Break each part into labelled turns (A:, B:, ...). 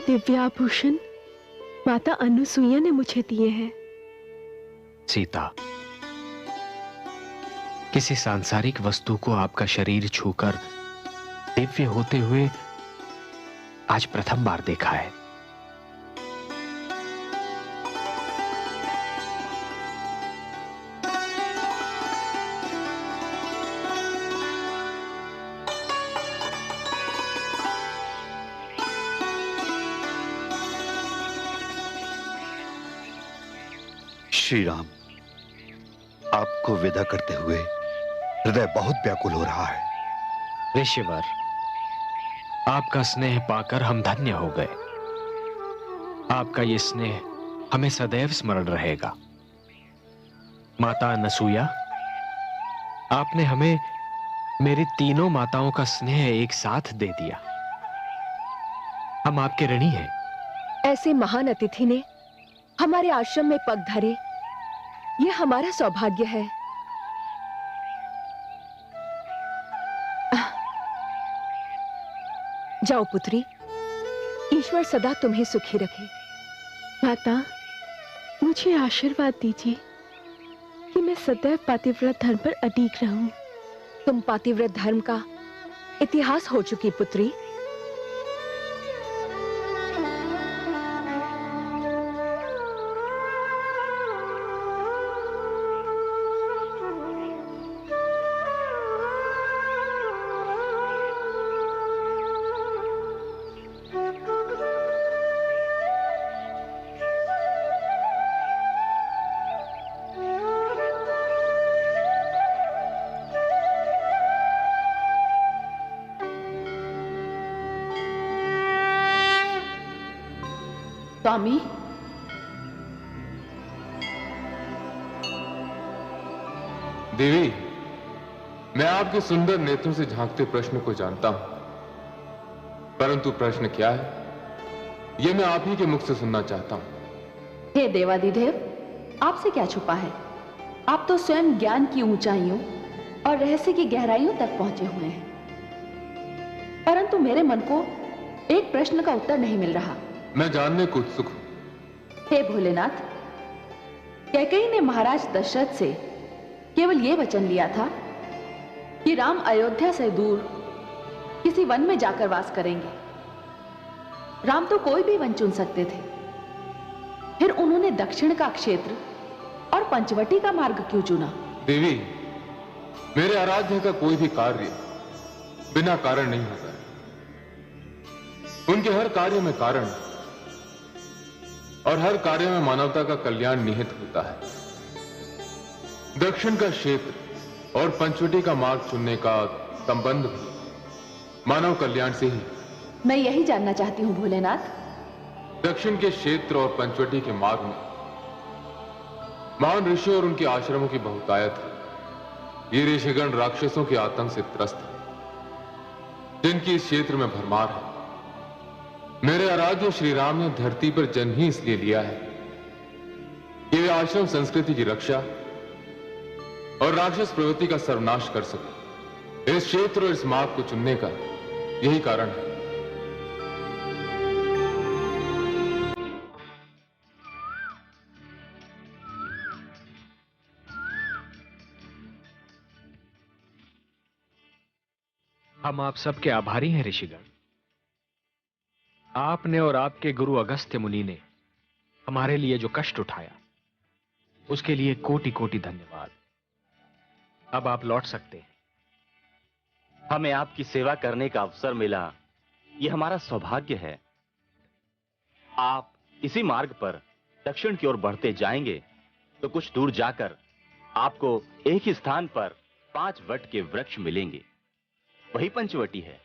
A: दिव्य आभूषण माता अनुसुईया ने मुझे दिए हैं।
B: सीता, किसी सांसारिक वस्तु को आपका शरीर छूकर दिव्य होते हुए आज प्रथम बार देखा है।
C: श्री राम, आपको विदा करते हुए हृदय बहुत व्याकुल हो रहा है।
B: ऋषिवर, आपका स्नेह पाकर हम धन्य हो गए। आपका ये स्नेह हमें सदैव स्मरण रहेगा। माता अनसुईया, आपने हमें मेरी तीनों माताओं का स्नेह एक साथ दे दिया। हम आपके ऋणी हैं।
D: ऐसे महान अतिथि ने हमारे आश्रम में पग धरे, यह हमारा सौभाग्य है। जाओ पुत्री, ईश्वर सदा तुम्हें सुखी रखे।
A: माता, मुझे आशीर्वाद दीजिए कि मैं सदैव पातिव्रत धर्म पर अडिग रहूं।
D: तुम पातिव्रत धर्म का इतिहास हो चुकी पुत्री।
E: स्वामी,
F: देवी, मैं आपके सुंदर नेत्रों से झांकते प्रश्न को जानता हूं, परंतु प्रश्न क्या है, यह मैं आप ही के मुख से सुनना चाहता हूं।
E: हे देवादिदेव, आपसे क्या छुपा है? आप तो स्वयं ज्ञान की ऊंचाइयों और रहस्य की गहराइयों तक पहुंचे हुए हैं, परंतु मेरे मन को एक प्रश्न का उत्तर नहीं मिल रहा।
F: मैं जानने को उत्सुक हूं।
E: हे भोलेनाथ, कैकेयी ने महाराज दशरथ से केवल यह वचन लिया था कि राम अयोध्या से दूर किसी वन में जाकर वास करेंगे। राम तो कोई भी वन चुन सकते थे, फिर उन्होंने दक्षिण का क्षेत्र और पंचवटी का मार्ग क्यों चुना?
F: देवी, मेरे आराध्य का कोई भी कार्य बिना कारण नहीं होता। उनके हर कार्य में कारण और हर कार्य में मानवता का कल्याण निहित होता है। दक्षिण का क्षेत्र और पंचवटी का मार्ग चुनने का संबंध भी मानव कल्याण से ही।
E: मैं यही जानना चाहती हूं भोलेनाथ।
F: दक्षिण के क्षेत्र और पंचवटी के मार्ग में महान ऋषियों और उनके आश्रमों की बहुतायत है। ये ऋषिगण राक्षसों के आतंक से त्रस्त हैं, जिनकी इस क्षेत्र में भरमार है। मेरे आराध्य श्री राम ने धरती पर जन्म ही इसलिए लिया है कि वे आश्रम संस्कृति की रक्षा और राक्षस प्रवृत्ति का सर्वनाश कर सके। इस क्षेत्र और इस मार्ग को चुनने का यही कारण है।
B: हम आप सबके आभारी हैं ऋषिगण। आपने और आपके गुरु अगस्त्य मुनि ने हमारे लिए जो कष्ट उठाया, उसके लिए कोटि कोटि धन्यवाद। अब आप लौट सकते हैं।
G: हमें आपकी सेवा करने का अवसर मिला, यह हमारा सौभाग्य है। आप इसी मार्ग पर दक्षिण की ओर बढ़ते जाएंगे तो कुछ दूर जाकर आपको एक ही स्थान पर 5 वट के वृक्ष मिलेंगे, वही पंचवटी है।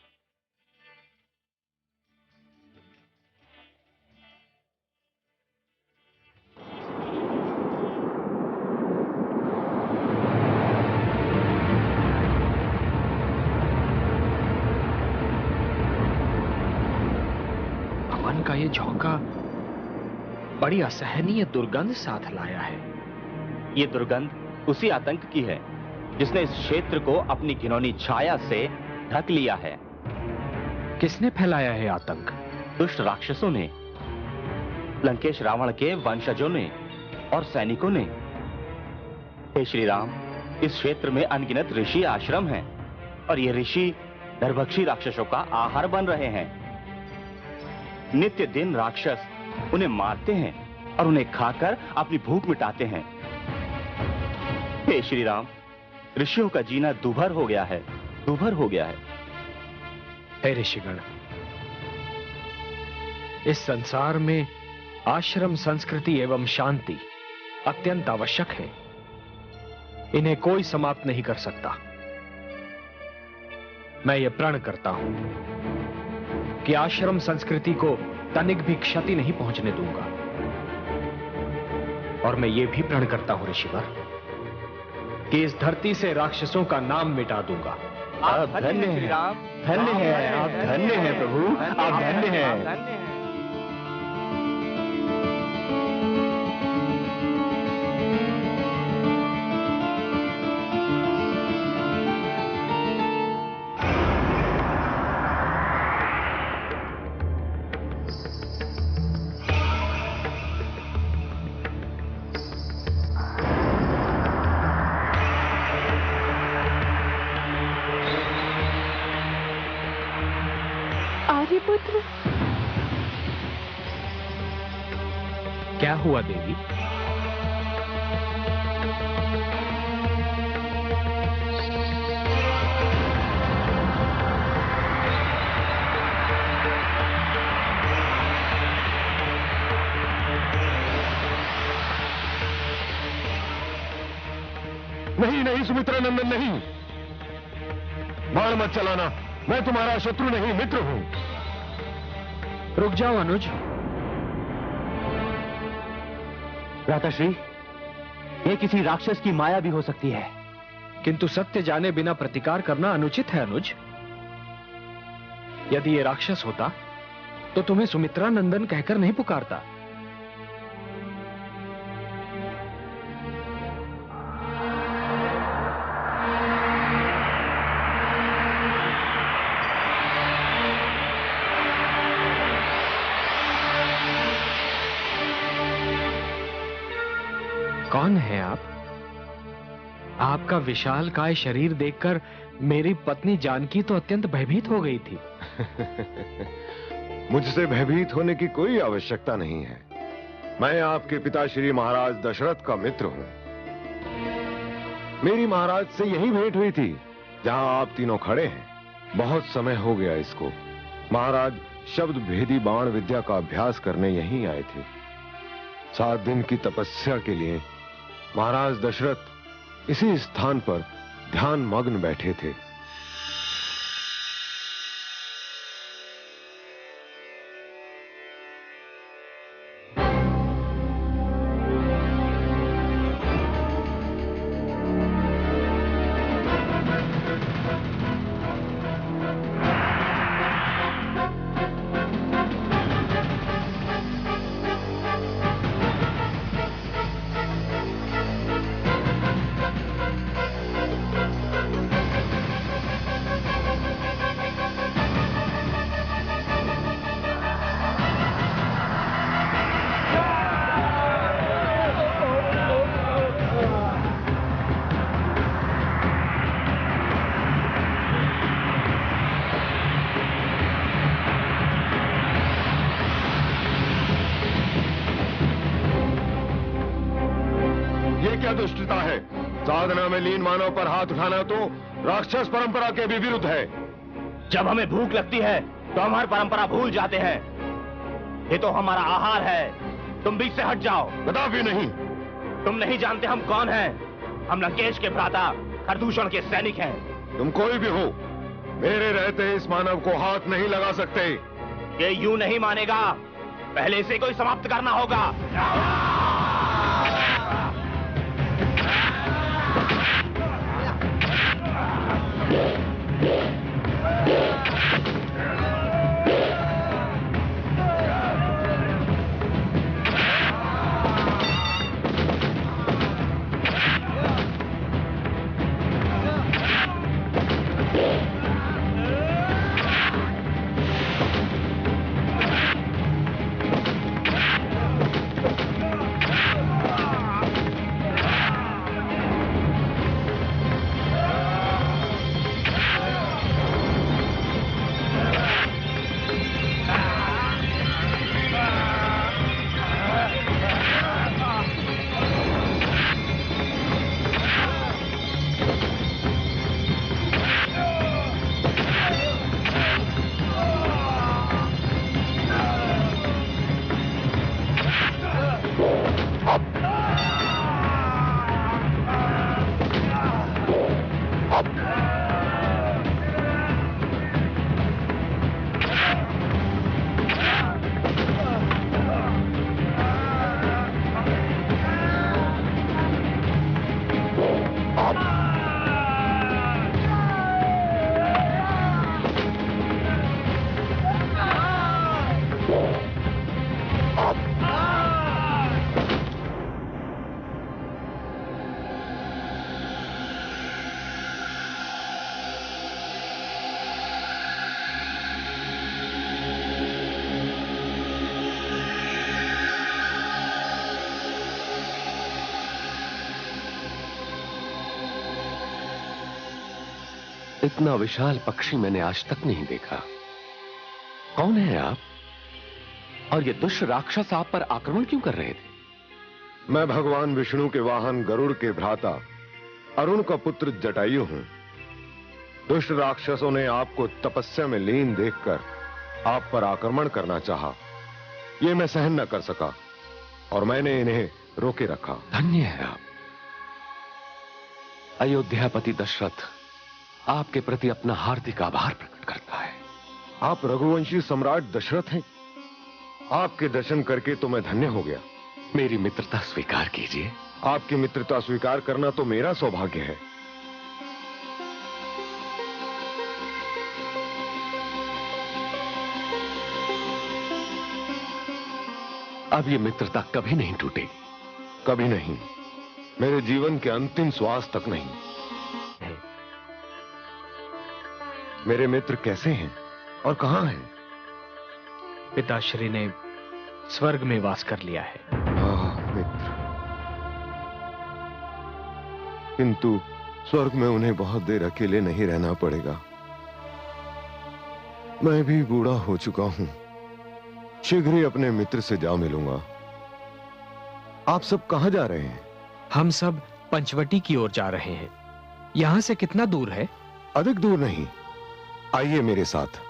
B: हवन का ये झोंका बड़ी असहनीय दुर्गंध साथ लाया है।
G: ये दुर्गंध उसी आतंक की है जिसने इस क्षेत्र को अपनी घिनौनी छाया से ढक लिया है।
B: किसने फैलाया है आतंक?
G: दुष्ट राक्षसों ने, लंकेश रावण के वंशजों ने और सैनिकों ने। हे श्री राम, इस क्षेत्र में अनगिनत ऋषि आश्रम हैं और ये ऋषि नरभक्षी राक्षसों का आहार बन रहे हैं। नित्य दिन राक्षस उन्हें मारते हैं और उन्हें खाकर अपनी भूख मिटाते हैं। हे श्री राम, ऋषियों का जीना दूभर हो गया है, दूभर हो गया है।
B: हे ऋषिगण, इस संसार में आश्रम संस्कृति एवं शांति अत्यंत आवश्यक है। इन्हें कोई समाप्त नहीं कर सकता। मैं ये प्रण करता हूं कि आश्रम संस्कृति को तनिक भी क्षति नहीं पहुंचने दूंगा। और मैं ये भी प्रण करता हूं ऋषिवर कि इस धरती से राक्षसों का नाम मिटा दूंगा।
G: आप धन्य हैं, धन्य हैं, आप धन्य हैं प्रभु, आप धन्य हैं।
A: आर्यपुत्र,
B: क्या हुआ देवी?
H: नहीं नहीं सुमित्रा नंदन, नहीं, बाण मत चलाना। मैं तुम्हारा शत्रु नहीं, मित्र हूं।
B: रुक जाओ अनुज।
G: भ्राताश्री, ये किसी राक्षस की माया भी हो सकती है।
B: किंतु सत्य जाने बिना प्रतिकार करना अनुचित है अनुज। यदि ये राक्षस होता तो तुम्हें सुमित्रा नंदन कहकर नहीं पुकारता। कौन है आप? आपका विशालकाय शरीर देखकर मेरी पत्नी जानकी तो अत्यंत भयभीत हो गई थी।
H: मुझसे भयभीत होने की कोई आवश्यकता नहीं है। मैं आपके पिता श्री महाराज दशरथ का मित्र हूं। मेरी महाराज से यही भेंट हुई थी जहां आप तीनों खड़े हैं। बहुत समय हो गया इसको। महाराज शब्द भेदी बाण विद्या का अभ्यास करने यहीं आए थे। 7 दिन की तपस्या के लिए महाराज दशरथ इसी स्थान पर ध्यान मग्न बैठे थे। दुष्टता है। साधना में लीन मानव पर हाथ उठाना तो राक्षस परंपरा के भी विरुद्ध है।
G: जब हमें भूख लगती है तो हमारी परंपरा भूल जाते हैं। ये तो हमारा आहार है। तुम बीच से हट जाओ।
H: कदापि नहीं।
G: तुम नहीं जानते हम कौन हैं। हम लंकेश के भ्राता खरदूषण के सैनिक हैं।
H: तुम कोई भी हो, मेरे रहते इस मानव को हाथ नहीं लगा सकते।
G: ये यूं नहीं मानेगा। पहले इसे कोई समाप्त करना होगा।
I: इतना विशाल पक्षी मैंने आज तक नहीं देखा। कौन है आप? और ये दुष्ट राक्षस आप पर आक्रमण क्यों कर रहे थे?
H: मैं भगवान विष्णु के वाहन गरुड़ के भ्राता अरुण का पुत्र जटायु हूं। दुष्ट राक्षसों ने आपको तपस्या में लीन देखकर आप पर आक्रमण करना चाहा। यह मैं सहन न कर सका और मैंने इन्हें रोके रखा।
I: धन्य है आप। अयोध्यापति दशरथ आपके प्रति अपना हार्दिक आभार प्रकट करता है।
H: आप रघुवंशी सम्राट दशरथ हैं। आपके दर्शन करके तो मैं धन्य हो गया।
I: मेरी मित्रता स्वीकार कीजिए।
H: आपकी मित्रता स्वीकार करना तो मेरा सौभाग्य है।
I: अब ये मित्रता कभी नहीं टूटेगी।
H: कभी नहीं, मेरे जीवन के अंतिम श्वास तक नहीं। मेरे मित्र कैसे हैं और कहां हैं?
B: पिताश्री ने स्वर्ग में वास कर लिया है।
H: मित्र, किंतु स्वर्ग में उन्हें बहुत देर अकेले नहीं रहना पड़ेगा। मैं भी बूढ़ा हो चुका हूं। शीघ्र ही अपने मित्र से जा मिलूंगा। आप सब कहां जा रहे हैं?
B: हम सब पंचवटी की ओर जा रहे हैं। यहां से कितना दूर है?
H: अधिक दूर नहीं, आइए मेरे साथ।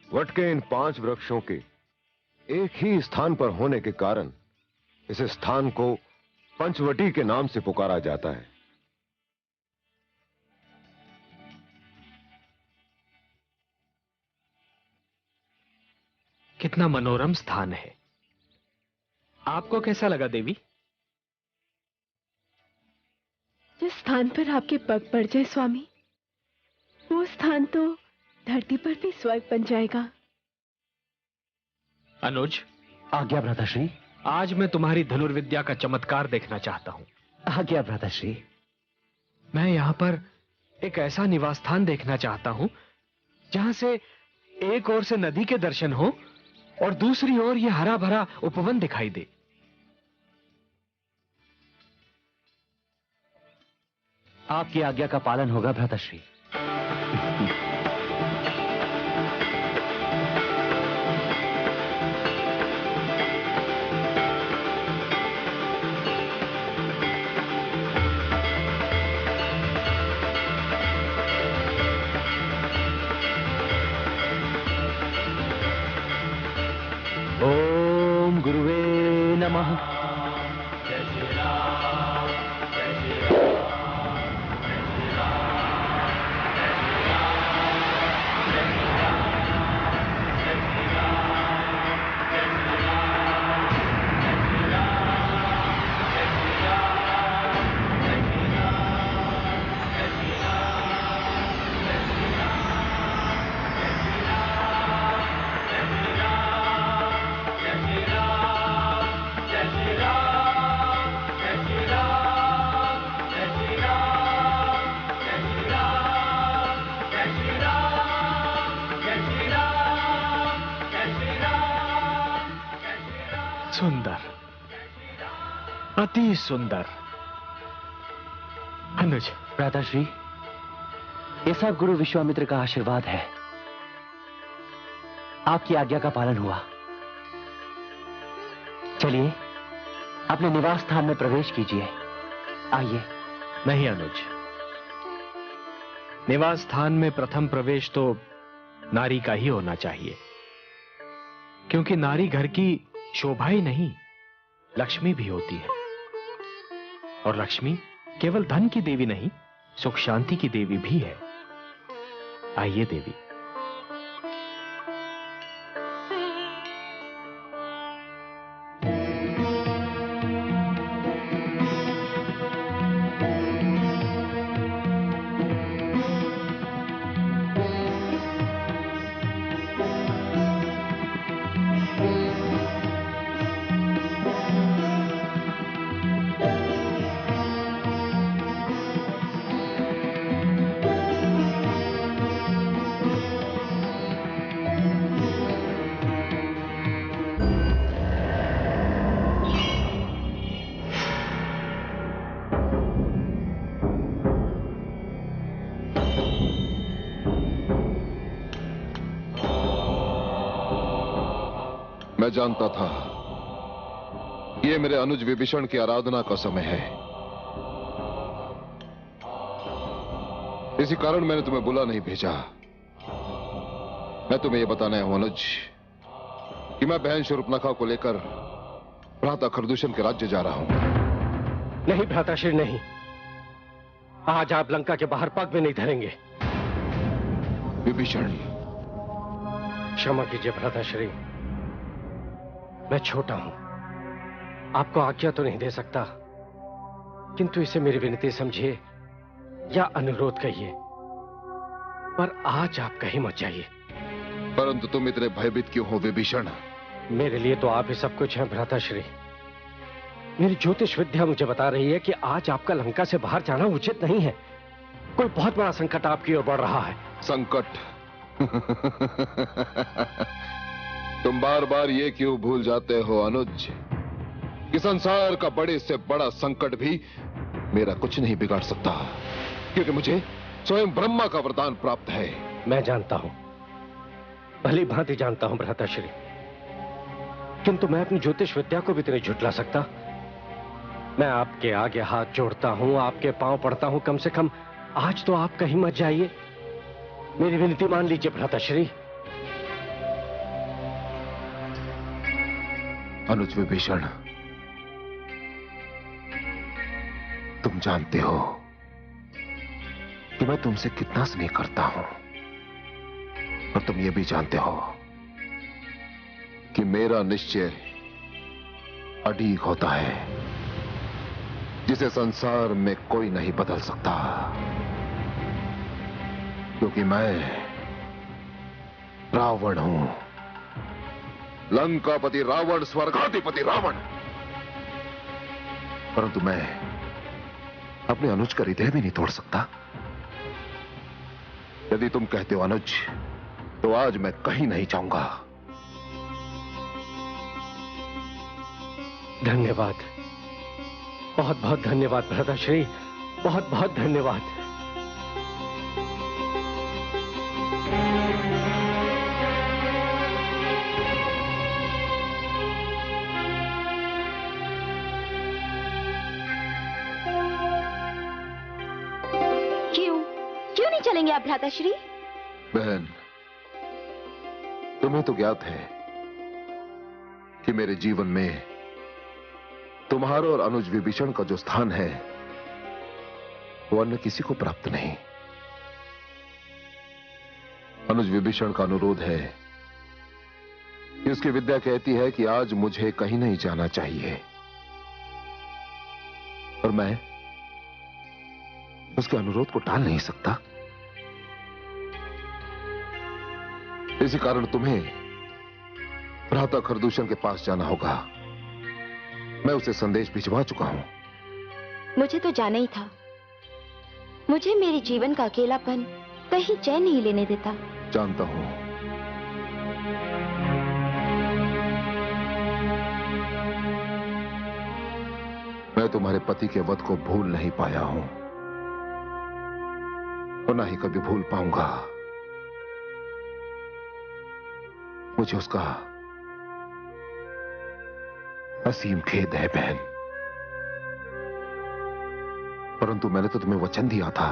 H: वट के इन 5 वृक्षों के एक ही स्थान पर होने के कारण इस स्थान को पंचवटी के नाम से पुकारा जाता है।
B: कितना मनोरम स्थान है। आपको कैसा लगा देवी?
A: जिस स्थान पर आपके पग पड़ जाए स्वामी, वो स्थान तो धरती पर भी स्वर्ग बन जाएगा।
B: अनुज,
J: आज्ञा भ्राताश्री।
B: आज मैं तुम्हारी धनुर्विद्या का चमत्कार देखना चाहता हूं।
J: आज्ञा भ्राताश्री।
B: मैं यहां पर एक ऐसा निवास स्थान देखना चाहता हूं जहां से एक ओर से नदी के दर्शन हो और दूसरी ओर यह हरा भरा उपवन दिखाई दे।
J: आपकी आज्ञा का पालन होगा भ्राताश्री। ओम गुरुवे नमः।
B: सुंदर, अति सुंदर। अनुज।
J: भ्राताश्री, ये सब गुरु विश्वामित्र का आशीर्वाद है। आपकी आज्ञा का पालन हुआ। चलिए अपने निवास स्थान में प्रवेश कीजिए। आइए।
B: नहीं अनुज, निवास स्थान में प्रथम प्रवेश तो नारी का ही होना चाहिए, क्योंकि नारी घर की शोभा ही नहीं, लक्ष्मी भी होती है। और लक्ष्मी केवल धन की देवी नहीं, सुख शांति की देवी भी है। आइए देवी।
H: मैं जानता था ये मेरे अनुज विभीषण की आराधना का समय है, इसी कारण मैंने तुम्हें बुला नहीं भेजा। मैं तुम्हें यह बताना हूं अनुज कि मैं बहन शूर्पणखा को लेकर भ्राता खरदूषण के राज्य जा रहा हूं।
J: नहीं भ्राताश्री नहीं, आज आप लंका के बाहर पग भी नहीं धरेंगे।
H: विभीषण,
J: क्षमा कीजिए भ्राताश्री, मैं छोटा हूं, आपको आज्ञा तो नहीं दे सकता, किंतु इसे मेरी विनती समझिए या अनुरोध कहिए, पर आज आप कहीं मत जाइए।
H: परंतु तुम इतने भयभीत क्यों हो विभीषण?
J: मेरे लिए तो आप ही सब कुछ हैं भ्राताश्री। मेरी ज्योतिष विद्या मुझे बता रही है कि आज आपका लंका से बाहर जाना उचित नहीं है। कोई बहुत बड़ा संकट आपकी ओर बढ़ रहा है।
H: संकट? तुम बार बार ये क्यों भूल जाते हो अनुज कि संसार का बड़े से बड़ा संकट भी मेरा कुछ नहीं बिगाड़ सकता, क्योंकि मुझे स्वयं ब्रह्मा का वरदान प्राप्त है।
J: मैं जानता हूं, भली भांति जानता हूं भ्राताश्री, किंतु मैं अपनी ज्योतिष विद्या को भी तो नहीं झुठला सकता। मैं आपके आगे हाथ जोड़ता हूं, आपके पांव पड़ता हूं, कम से कम आज तो आप कहीं मत जाइए। मेरी विनती मान लीजिए भ्राताश्री।
H: अनुज विभीषण, तुम जानते हो कि मैं तुमसे कितना स्नेह करता हूं, और तुम ये भी जानते हो कि मेरा निश्चय अड़ीग होता है, जिसे संसार में कोई नहीं बदल सकता, क्योंकि मैं रावण हूं, लंकापति रावण, स्वर्गाधिपति रावण। परंतु मैं अपने अनुज का हृदय भी नहीं तोड़ सकता। यदि तुम कहते हो अनुज, तो आज मैं कहीं नहीं जाऊंगा।
J: धन्यवाद, बहुत बहुत धन्यवाद भ्राताश्री, बहुत बहुत धन्यवाद।
K: क्यों नहीं चलेंगे आप भ्राताश्री?
H: बहन, तुम्हें तो ज्ञात है कि मेरे जीवन में तुम्हारा और अनुज विभीषण का जो स्थान है वो अन्य किसी को प्राप्त नहीं। अनुज विभीषण का अनुरोध है कि उसकी विद्या कहती है कि आज मुझे कहीं नहीं जाना चाहिए, और मैं उसके अनुरोध को टाल नहीं सकता। इसी कारण तुम्हें भ्राता खरदूषण के पास जाना होगा। मैं उसे संदेश भिजवा चुका हूं।
K: मुझे तो जाना ही था। मुझे मेरे जीवन का अकेलापन कहीं चैन नहीं लेने देता।
H: जानता हूं, मैं तुम्हारे पति के वध को भूल नहीं पाया हूं, और ना ही कभी भूल पाऊंगा। मुझे उसका असीम खेद है बहन, परंतु मैंने तो तुम्हें वचन दिया था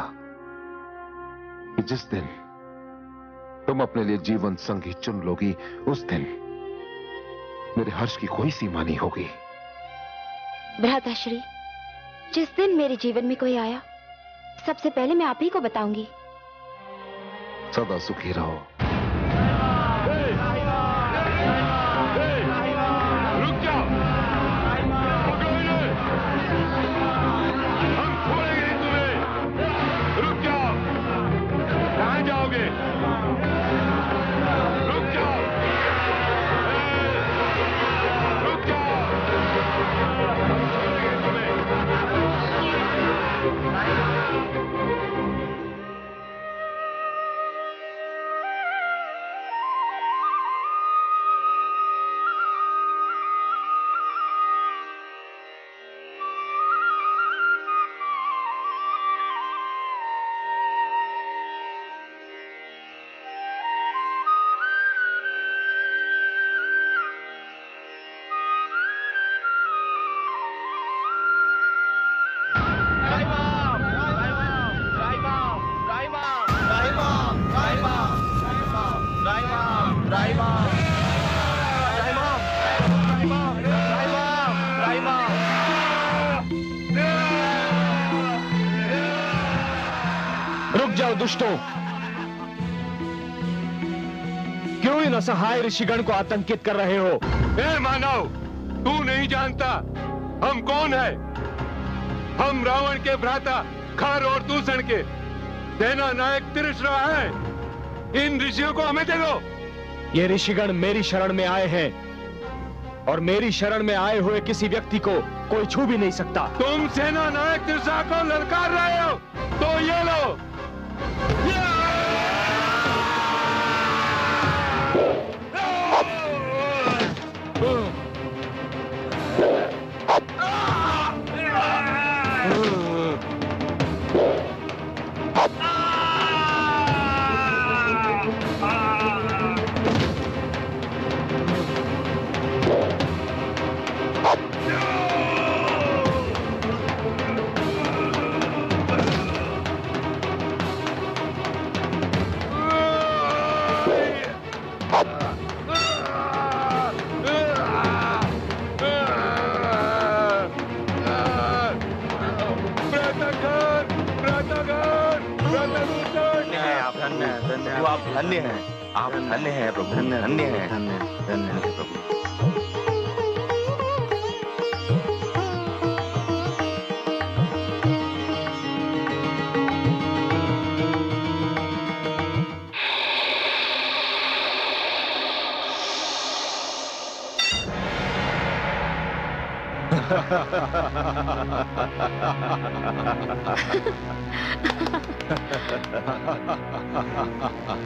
H: कि जिस दिन तुम अपने लिए जीवन संगी चुन लोगी, उस दिन मेरे हर्ष की कोई सीमा नहीं होगी।
K: भ्राताश्री, जिस दिन मेरे जीवन में कोई आया, सबसे पहले मैं आप ही को बताऊंगी।
H: सदा सुखी रहो।
F: रुक जाओ, पकड़ो इन्हें, हम छोड़ेंगे नहीं तुम्हें। रुक जाओ, कहां जाओगे? रुक जाओ, रुक जाओ, हम छोड़ेंगे तुम्हें।
B: जाओ दुष्टों! क्यों इन असहाय ऋषिगण को आतंकित कर रहे हो?
F: ए मानव, तू नहीं जानता हम कौन है? हम रावण के भ्राता खर और दूषण के सेना नायक त्रिशरा हैं। इन ऋषियों को हमें दे दो।
B: ये ऋषिगण मेरी शरण में आए हैं और मेरी शरण में आए हुए किसी व्यक्ति को कोई छू भी नहीं सकता।
F: तुम सेना नायक त्रिशरा को ललकार रहे हो तो ये लो।
G: आप धन्य हैं, आप धन्य हैं प्रभु, धन्य हैं, धन्य हैं प्रभु।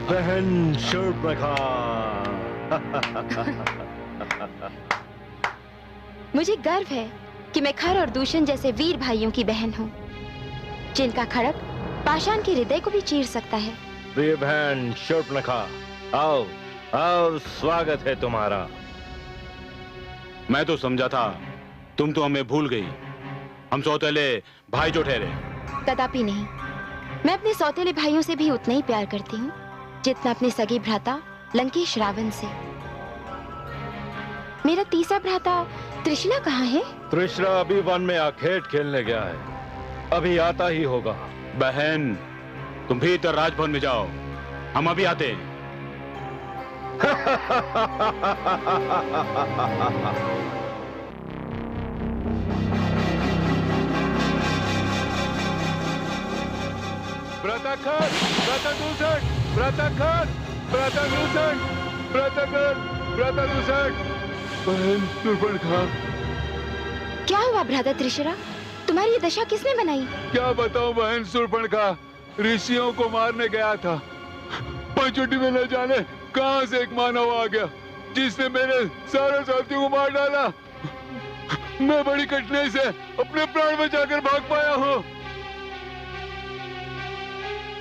J: बहन शूर्पणखा।
K: मुझे गर्व है कि मैं खर और दूषण जैसे वीर भाइयों की बहन हूँ, जिनका खड़ग पाषाण के हृदय को भी चीर सकता है।
J: प्रिय बहन शूर्पणखा, आओ आओ, स्वागत है तुम्हारा।
L: मैं तो समझा था तुम तो हमें भूल गई। हम सौतेले भाई जो ठहरे।
K: कदापि नहीं। मैं अपने सौतेले भाइयों से भी उतना ही प्यार करती हूँ जितना अपने सगे भ्राता लंकेश रावण से। मेरा तीसरा भ्राता त्रिशला कहाँ है?
J: त्रिशला अभी वन में आखेट खेलने गया है, अभी आता ही होगा।
L: बहन, तुम भी इधर राजभवन में जाओ, हम अभी आते हैं।
F: व्रताखर, व्रतदूषण, व्रताखर, व्रतदूषण, व्रताखर, व्रतदूषण। बहन शूर्पणखा।
K: क्या हुआ भ्राता त्रिशरा? तुम्हारी ये दशा किसने बनाई?
F: क्या बताऊं बहन शूर्पणखा, ऋषियों को मारने गया था, पंचवटी में न जाने कहां से एक मानव आ गया जिसने मेरे सारे साथियों को मार डाला। मैं बड़ी कठिनाई से अपने प्राण बचाकर भाग पाया हूँ।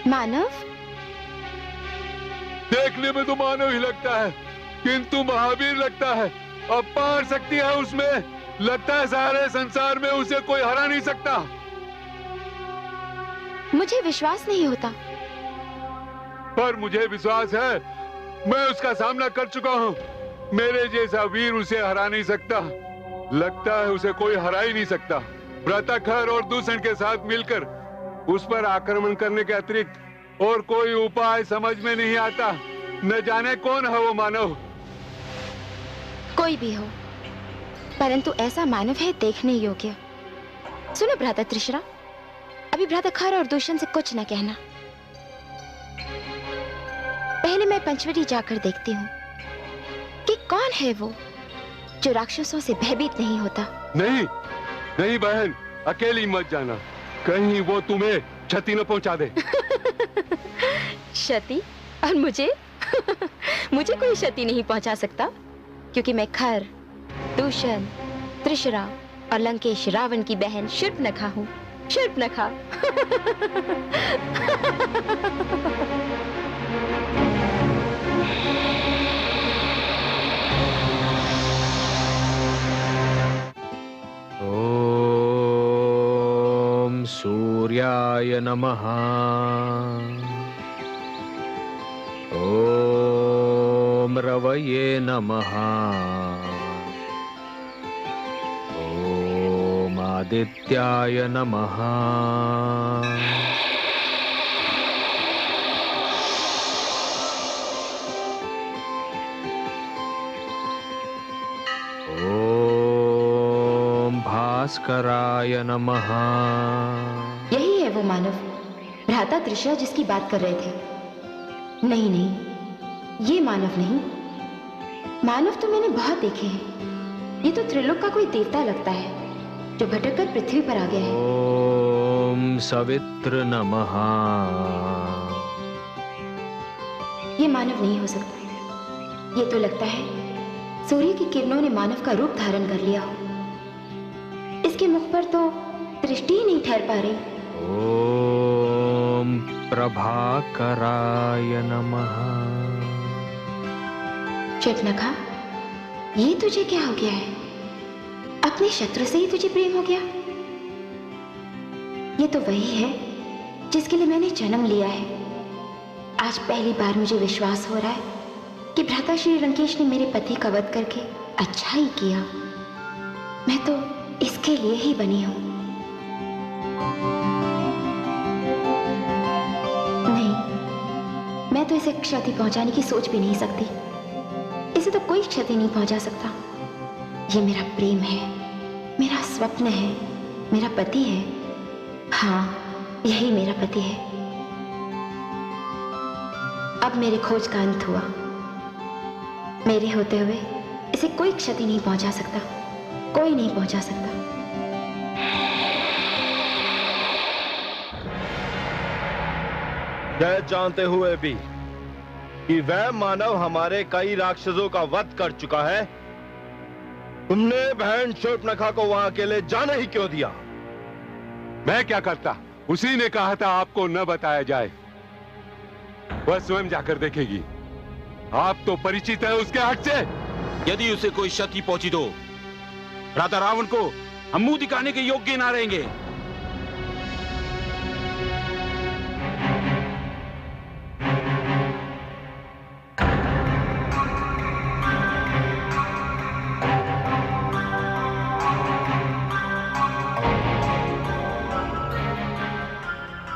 K: मानव?
F: देखने में तो मानव ही लगता है, किंतु महावीर लगता है। अपार शक्ति है उसमें, लगता है सारे संसार में उसे कोई हरा नहीं सकता।
K: मुझे विश्वास नहीं होता।
F: पर मुझे विश्वास है, मैं उसका सामना कर चुका हूँ। मेरे जैसा वीर उसे हरा नहीं सकता। लगता है उसे कोई हरा ही नहीं सकता। व्रताखर और दूषण के साथ मिलकर उस पर आक्रमण करने के अतिरिक्त और कोई उपाय समझ में नहीं आता। न जाने कौन है वो मानव।
K: कोई भी हो, परंतु ऐसा मानव है देखने योग्य। सुनो भ्राता त्रिशरा, अभी भ्राता खर और दूषण से कुछ न कहना। पहले मैं पंचवटी जाकर देखती हूँ कि कौन है वो जो राक्षसों से भयभीत नहीं होता।
F: नहीं नहीं बहन, अकेली मत जाना, कहीं वो तुम्हें क्षति न पहुंचा दे।
K: क्षति? और मुझे? मुझे कोई क्षति नहीं पहुंचा सकता, क्योंकि मैं खर, दूषण, त्रिशरा और लंकेश रावण की बहन शूर्पणखा हूँ। शूर्पणखा।
B: ओम सूर्याय नमः। ओम रवये नमः। ओम आदित्याय नमः। प्रभाकराय नमः।
K: यही है वो मानव, भ्राता त्रिशा जिसकी बात कर रहे थे। नहीं नहीं, ये मानव नहीं। मानव तो मैंने बहुत देखे हैं। ये तो त्रिलोक का कोई देवता लगता है जो भटक कर पृथ्वी पर आ गया है।
B: ओम सवित्र नमः।
K: ये मानव नहीं हो सकता। ये तो लगता है सूर्य की किरणों ने मानव का रूप धारण कर लिया हो। इसके मुख पर तो दृष्टि ही नहीं ठहर पा रही।
B: ओम प्रभाकराय नमः।
K: शर्पणखा, ये तुझे क्या हो गया है? अपने शत्रु से ही तुझे प्रेम हो गया? ये तो वही है जिसके लिए मैंने जन्म लिया है। आज पहली बार मुझे विश्वास हो रहा है कि भ्राता श्री लंकेश ने मेरे पति का वध करके अच्छा ही किया। मैं तो इसके लिए ही बनी हूं। नहीं, मैं तो इसे क्षति पहुंचाने की सोच भी नहीं सकती। इसे तो कोई क्षति नहीं पहुंचा सकता। ये मेरा प्रेम है, मेरा स्वप्न है, मेरा पति है। हाँ, यही मेरा पति है। अब मेरे खोज का अंत हुआ। मेरे होते हुए इसे कोई क्षति नहीं पहुंचा सकता, कोई नहीं पहुंचा सकता।
M: यह जानते हुए भी कि वह मानव हमारे कई राक्षसों का वध कर चुका है, तुमने बहन शूर्पणखा को वहां अकेले जाने ही क्यों दिया?
H: मैं क्या करता? उसी ने कहा था आपको न बताया जाए। वह स्वयं जाकर देखेगी। आप तो परिचित है उसके हट से।
L: यदि उसे कोई क्षति पहुंची तो भ्राता रावण को हम मुंह दिखाने के योग्य ना रहेंगे।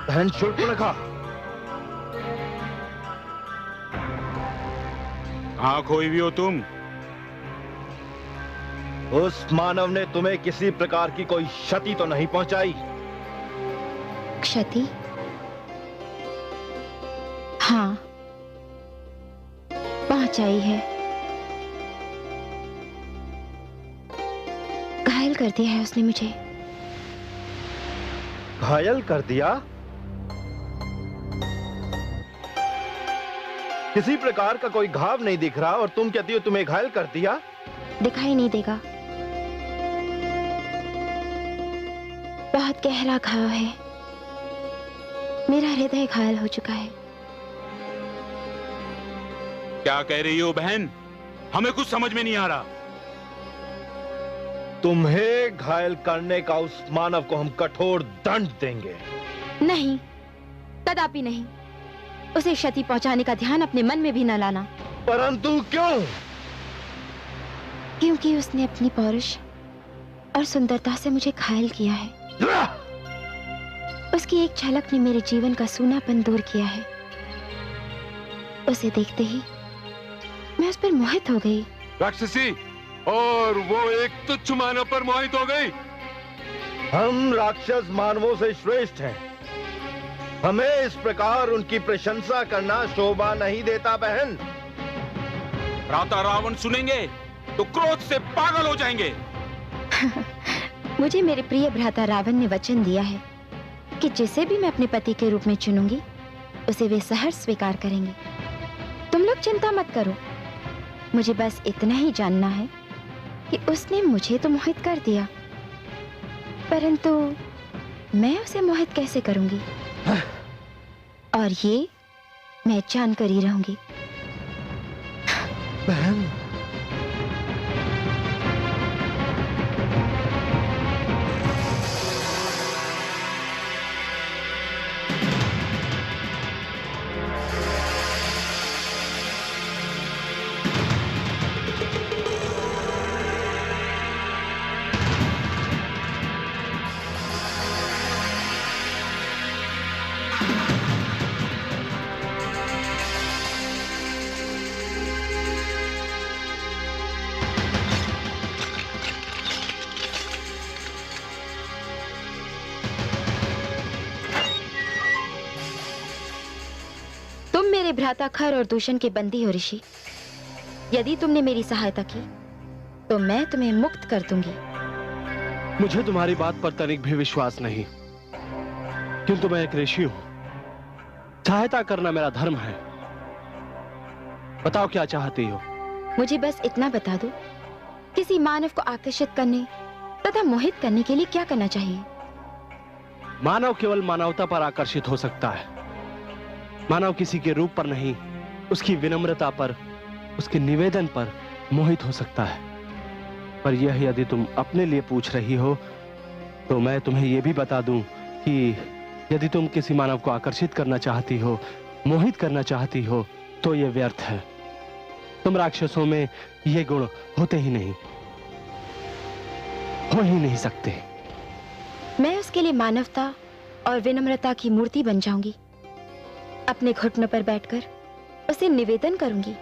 M: बहन शूर्पणखा,
L: कहां खोई भी हो तुम?
M: उस मानव ने तुम्हें किसी प्रकार की कोई क्षति तो नहीं पहुंचाई?
K: क्षति? हाँ, पहुंचाई है। घायल कर दिया है उसने मुझे।
M: घायल कर दिया? किसी प्रकार का कोई घाव नहीं दिख रहा और तुम कहती हो तुम्हें घायल कर दिया?
K: दिखाई नहीं देगा। बहुत गहरा घाव है। मेरा हृदय घायल हो चुका है।
L: क्या कह रही हो बहन? हमें कुछ समझ में नहीं आ रहा।
M: तुम्हें घायल करने का उस मानव को हम कठोर दंड देंगे।
K: नहीं, कदापि नहीं। उसे क्षति पहुंचाने का ध्यान अपने मन में भी न लाना।
M: परंतु क्यों?
K: क्योंकि उसने अपनी पौरुष और सुंदरता से मुझे घायल किया है। उसकी एक झलक ने मेरे जीवन का सूनापन दूर किया है। उसे देखते ही मैं उस पर मोहित हो गई।
H: राक्षसी, और वो एक तुच्छ मानव पर मोहित हो गई।
M: हम राक्षस मानवों से श्रेष्ठ हैं। हमें इस प्रकार उनकी प्रशंसा करना शोभा नहीं देता बहन।
L: भ्राता रावण सुनेंगे तो क्रोध से पागल हो जाएंगे।
K: मुझे मेरे प्रिय भ्राता रावण ने वचन दिया है कि जिसे भी मैं अपने पति के रूप में चुनूंगी उसे वे सहर्ष स्वीकार करेंगे। तुम लोग चिंता मत करो। मुझे बस इतना ही जानना है कि उसने मुझे तो मोहित कर दिया, परंतु मैं उसे मोहित कैसे करूंगी? और ये मैं जानकर ही रहूंगी।
M: बहन,
K: तुम मेरे भ्राता खर और दूषण के बंदी हो ऋषि। यदि तुमने मेरी सहायता की तो मैं तुम्हें मुक्त कर दूंगी।
N: मुझे तुम्हारी बात पर तनिक भी विश्वास नहीं, किंतु मैं एक ऋषि हूं। सहायता करना मेरा धर्म है। बताओ क्या चाहती हो?
K: मुझे बस इतना बता दो, किसी मानव को आकर्षित करने तथा मोहित करने के लिए क्या करना चाहिए?
N: मानव केवल मानवता पर आकर्षित हो सकता है। मानव किसी के रूप पर नहीं, उसकी विनम्रता पर, उसके निवेदन पर मोहित हो सकता है। पर यह यदि तुम अपने लिए पूछ रही हो तो मैं तुम्हें यह भी बता दूं कि यदि तुम किसी मानव को आकर्षित करना चाहती हो, मोहित करना चाहती हो, तो यह व्यर्थ है। तुम राक्षसों में ये गुण होते ही नहीं, हो ही नहीं सकते।
K: मैं उसके लिए मानवता और विनम्रता की मूर्ति बन जाऊंगी। अपने घुटनों पर बैठकर उसे निवेदन करूंगी।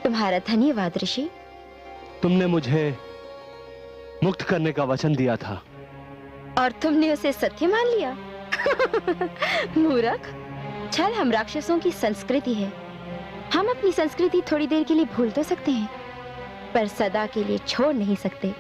K: तुम्हारा धन्यवाद ऋषि।
N: तुमने मुझे मुक्त करने का वचन दिया था
K: और तुमने उसे सत्य मान लिया। मूर्ख। छल हम राक्षसों की संस्कृति है। हम अपनी संस्कृति थोड़ी देर के लिए भूल तो सकते हैं, पर सदा के लिए छोड़ नहीं सकते।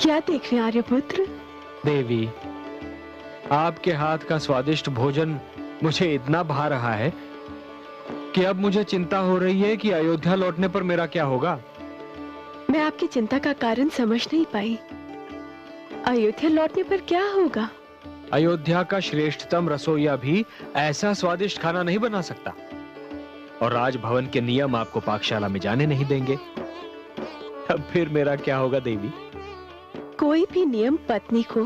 A: क्या देख रहे हैं आर्यपुत्र?
B: देवी, आपके हाथ का स्वादिष्ट भोजन मुझे इतना भा रहा है कि अब मुझे चिंता हो रही है कि अयोध्या लौटने पर मेरा क्या होगा।
A: मैं आपकी चिंता का कारण समझ नहीं पाई। अयोध्या लौटने पर क्या होगा?
B: अयोध्या का श्रेष्ठतम रसोइया भी ऐसा स्वादिष्ट खाना नहीं बना सकता, और राजभवन के नियम आपको पाकशाला में जाने नहीं देंगे। अब फिर मेरा क्या होगा देवी?
A: कोई भी नियम पत्नी को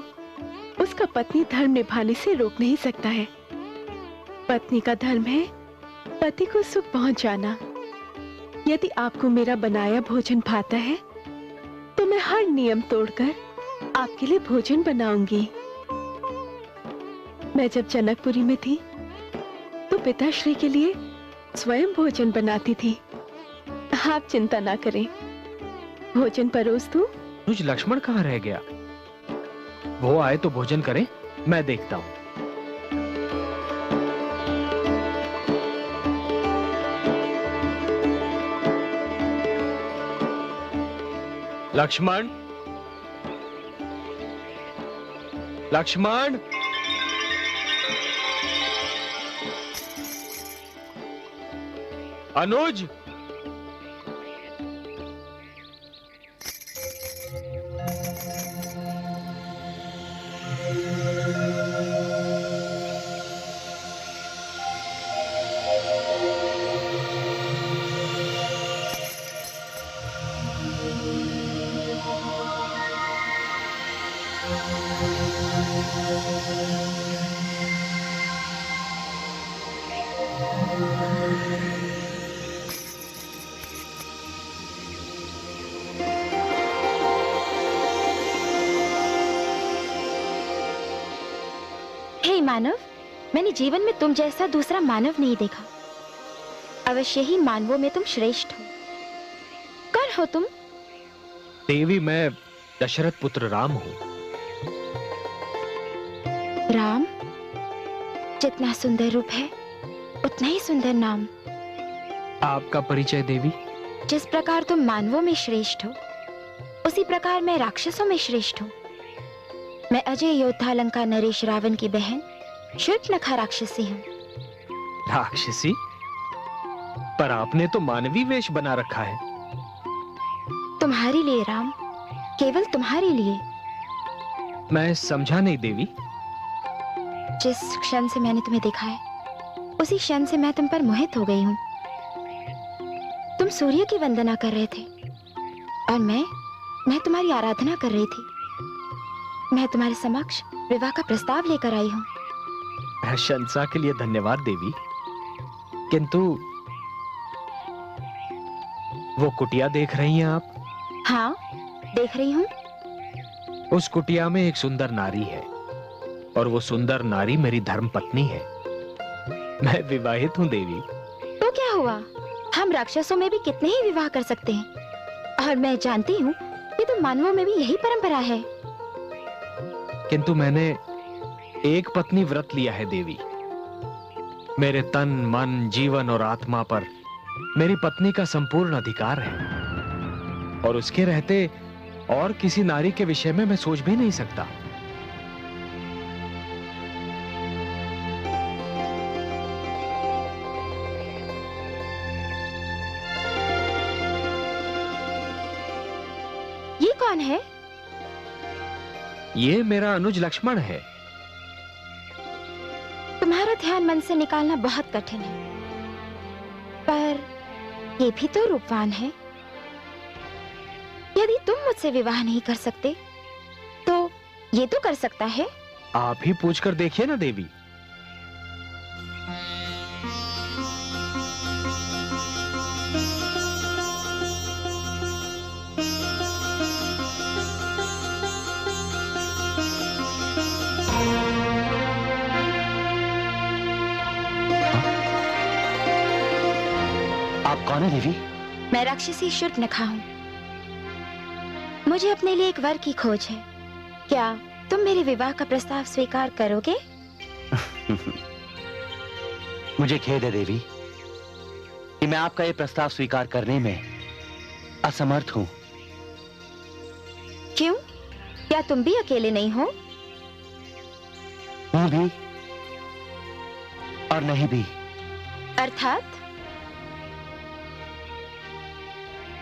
A: उसका पत्नी धर्म निभाने से रोक नहीं सकता है। पत्नी का धर्म है पति को सुख पहुंचाना। यदि आपको मेरा बनाया भोजन भाता है तो मैं हर नियम तोड़कर आपके लिए भोजन बनाऊंगी। मैं जब जनकपुरी में थी तो पिताश्री के लिए स्वयं भोजन बनाती थी। आप चिंता ना करें, भोजन परोस दूं।
B: मुझ लक्ष्मण कहाँ रह गया? वो आए तो भोजन करें, मैं देखता हूं। लक्ष्मण, लक्ष्मण, अनुज,
K: हे मानव, मैंने जीवन में तुम जैसा दूसरा मानव नहीं देखा। अवश्य ही मानवों में तुम श्रेष्ठ हो। कौन हो तुम?
B: देवी, मैं दशरथ पुत्र राम हूं।
K: राम? जितना सुंदर रूप है उतना ही सुंदर नाम।
B: आपका परिचय देवी?
K: जिस प्रकार तुम मानवों में श्रेष्ठ हो, उसी प्रकार मैं राक्षसों में श्रेष्ठ हूँ। मैं अजय योद्धा लंका नरेश रावण की बहन शूर्पणखा राक्षसी हूँ।
B: राक्षसी? पर आपने तो मानवी वेश बना रखा है।
K: तुम्हारे लिए राम, केवल तुम्हारे लिए।
B: मैं समझा नहीं देवी।
K: जिस क्षण से मैंने तुम्हें देखा है, उसी क्षण से मैं तुम पर मोहित हो गई हूँ। तुम सूर्य की वंदना कर रहे थे और मैं तुम्हारी आराधना कर रही थी। मैं तुम्हारे समक्ष विवाह का प्रस्ताव लेकर आई हूँ।
B: प्रशंसा के लिए धन्यवाद देवी, किंतु वो कुटिया देख रही हैं आप?
K: हाँ, देख रही हूँ।
B: उस कुटिया में एक सुंदर नारी है और वो सुंदर नारी मेरी धर्म पत्नी है। मैं विवाहित हूँ देवी।
K: तो क्या हुआ, हम राक्षसों में भी कितने ही विवाह कर सकते हैं, और मैं जानती हूँ कि तुम मानवों में भी यही परंपरा है।
B: किंतु मैंने एक पत्नी व्रत लिया है देवी। मेरे तन, मन, जीवन और आत्मा पर मेरी पत्नी का संपूर्ण अधिकार है, और उसके रहते और किसी नारी के विषय में मैं सोच भी नहीं सकता।
K: ये कौन है?
B: ये मेरा अनुज लक्ष्मण है।
K: तुम्हारा ध्यान मन से निकालना बहुत कठिन है, पर ये भी तो रूपवान है। यदि तुम मुझसे विवाह नहीं कर सकते तो ये तो कर सकता है।
B: आप ही पूछकर देखिए ना देवी।
G: आप कौन है देवी?
K: मैं राक्षसी शूर्पणखा हूँ। मुझे अपने लिए एक वर की खोज है। क्या तुम मेरे विवाह का प्रस्ताव स्वीकार करोगे?
G: मुझे खेद है देवी कि मैं आपका ये प्रस्ताव स्वीकार करने में असमर्थ हूँ।
K: क्यों? क्या तुम भी अकेले नहीं हो?
G: हूँ भी और नहीं भी।
K: अर्थात?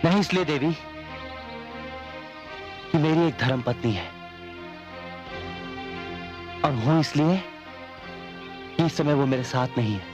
G: नहीं इसलिए देवी कि मेरी एक धर्म पत्नी है, और हूं इसलिए कि इस समय वो मेरे साथ नहीं है।